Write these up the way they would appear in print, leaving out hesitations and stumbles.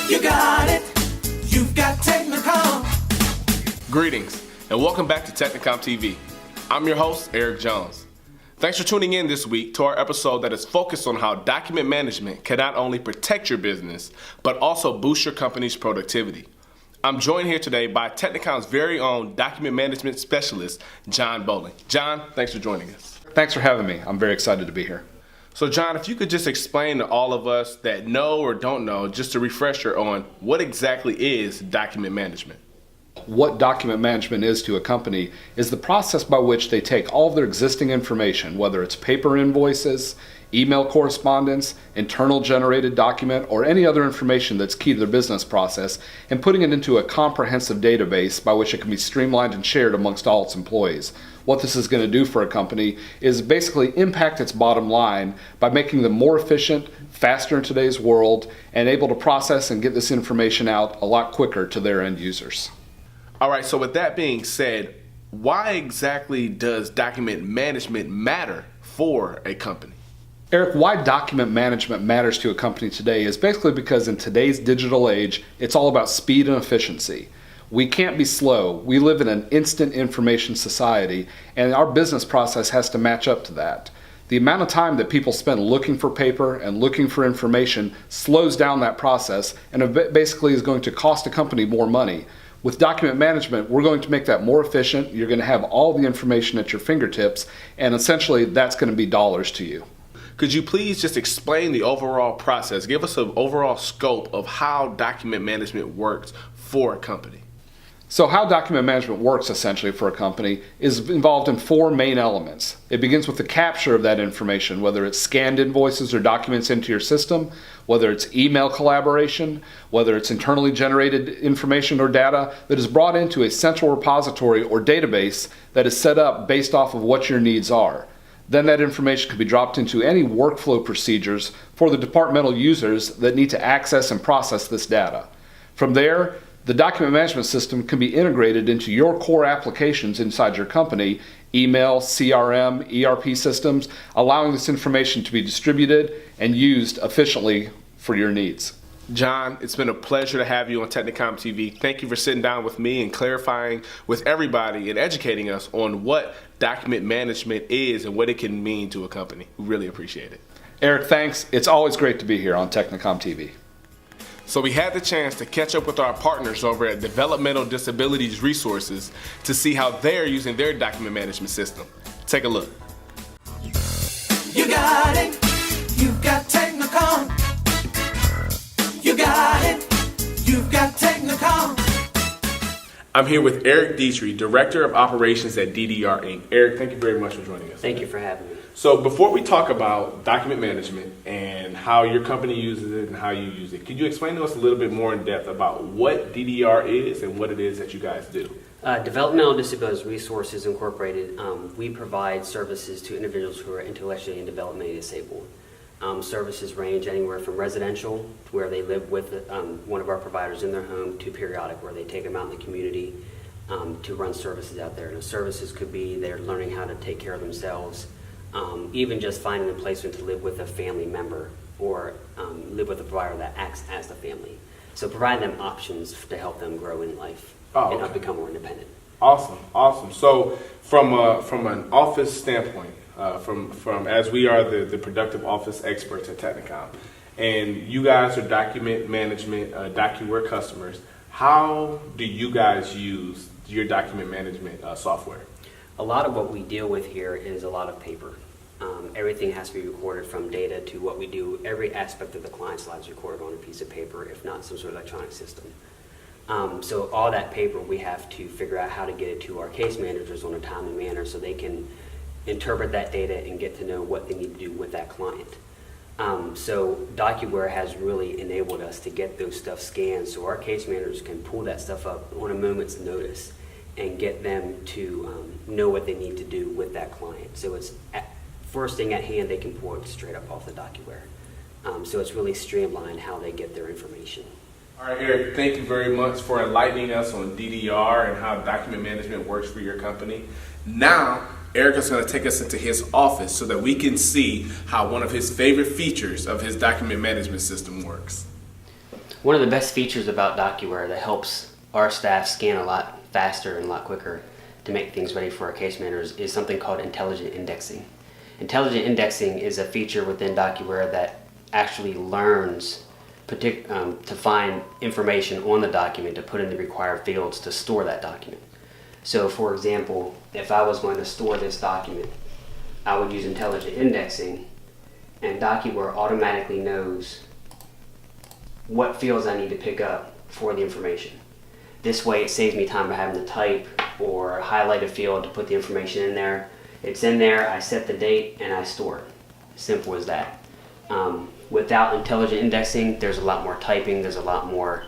You got it. You've got Technocom. Greetings and welcome back to Technocom TV. I'm your host, Eric Jones. Thanks for tuning in this week to our episode that is focused on how document management can not only protect your business, but also boost your company's productivity. I'm joined here today by Technocom's very own document management specialist, John Bowling. John, thanks for joining us. Thanks for having me. I'm very excited to be here. So John, if you could just explain to all of us that know or don't know, just a refresher on what exactly is document management. What document management is to a company is the process by which they take all of their existing information, whether it's paper invoices, email correspondence, internal generated document, or any other information that's key to their business process, and putting it into a comprehensive database by which it can be streamlined and shared amongst all its employees. What this is going to do for a company is basically impact its bottom line by making them more efficient, faster in today's world, and able to process and get this information out a lot quicker to their end users. All right, so with that being said, why exactly does document management matter for a company? Eric, why document management matters to a company today is basically because in today's digital age, it's all about speed and efficiency. We can't be slow. We live in an instant information society, and our business process has to match up to that. The amount of time that people spend looking for paper and looking for information slows down that process and it basically is going to cost a company more money. With document management, we're going to make that more efficient. You're going to have all the information at your fingertips, and essentially that's going to be dollars to you. Could you please just explain the overall process? Give us an overall scope of how document management works for a company. So how document management works essentially for a company is involved in four main elements. It begins with the capture of that information, whether it's scanned invoices or documents into your system, whether it's email collaboration, whether it's internally generated information or data that is brought into a central repository or database that is set up based off of what your needs are. Then that information can be dropped into any workflow procedures for the departmental users that need to access and process this data. From there, the document management system can be integrated into your core applications inside your company, email, CRM, ERP systems, allowing this information to be distributed and used efficiently for your needs. John, it's been a pleasure to have you on Technocom TV. Thank you for sitting down with me and clarifying with everybody and educating us on what document management is and what it can mean to a company. We really appreciate it. Eric, thanks. It's always great to be here on Technocom TV. So we had the chance to catch up with our partners over at Developmental Disabilities Resources to see how they're using their document management system. Take a look. You got it. You've got Technocom. You got it. You've got Technocom. I'm here with Eric Dietrich, Director of Operations at DDR Inc. Eric, thank you very much for joining us. Thank you for having me. So before we talk about document management and how your company uses it and how you use it, could you explain to us a little bit more in depth about what DDR is and what it is that you guys do? Developmental Disabilities Resources Incorporated, we provide services to individuals who are intellectually and developmentally disabled. Services range anywhere from residential, where they live with one of our providers in their home, to periodic, where they take them out in the community to run services out there. And the services could be they're learning how to take care of themselves, even just finding a placement to live with a family member or live with a provider that acts as the family. So provide them options to help them grow in life and help become more independent. Awesome. So from an office standpoint, from as we are the productive office experts at Technocom, and you guys are document management, DocuWare customers, how do you guys use your document management software? A lot of what we deal with here is a lot of paper. Everything has to be recorded, from data to what we do. Every aspect of the client's life is recorded on a piece of paper, if not some sort of electronic system. So all that paper, we have to figure out how to get it to our case managers on a timely manner so they can interpret that data and get to know what they need to do with that client. So DocuWare has really enabled us to get those stuff scanned so our case managers can pull that stuff up on a moment's notice and get them to know what they need to do with that client. So it's first thing at hand, they can pull it straight up off the DocuWare. So it's really streamlined how they get their information. All right, Eric, thank you very much for enlightening us on DDR and how document management works for your company. Now, Eric is going to take us into his office so that we can see how one of his favorite features of his document management system works. One of the best features about DocuWare that helps our staff scan a lot faster and a lot quicker to make things ready for our case managers is something called intelligent indexing. Intelligent indexing is a feature within DocuWare that actually learns to find information on the document to put in the required fields to store that document. So for example, if I was going to store this document, I would use intelligent indexing, and DocuWare automatically knows what fields I need to pick up for the information. This way it saves me time by having to type or highlight a field to put the information in there. It's in there, I set the date, and I store it. Simple as that. Without intelligent indexing, there's a lot more typing, there's a lot more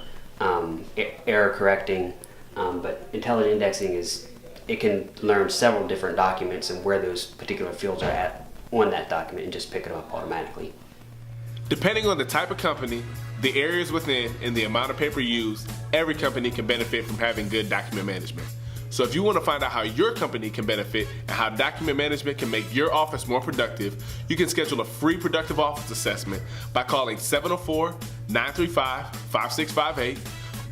error correcting, but intelligent indexing it can learn several different documents and where those particular fields are at on that document and just pick it up automatically. Depending on the type of company, the areas within, and the amount of paper used, every company can benefit from having good document management. So if you want to find out how your company can benefit and how document management can make your office more productive, you can schedule a free productive office assessment by calling 704-935-5658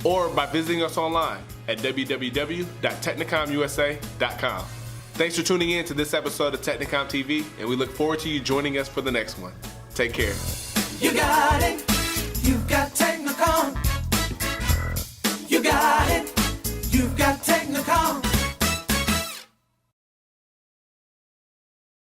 or by visiting us online at www.technocomusa.com. Thanks for tuning in to this episode of Technocom TV, and we look forward to you joining us for the next one. Take care. You got it.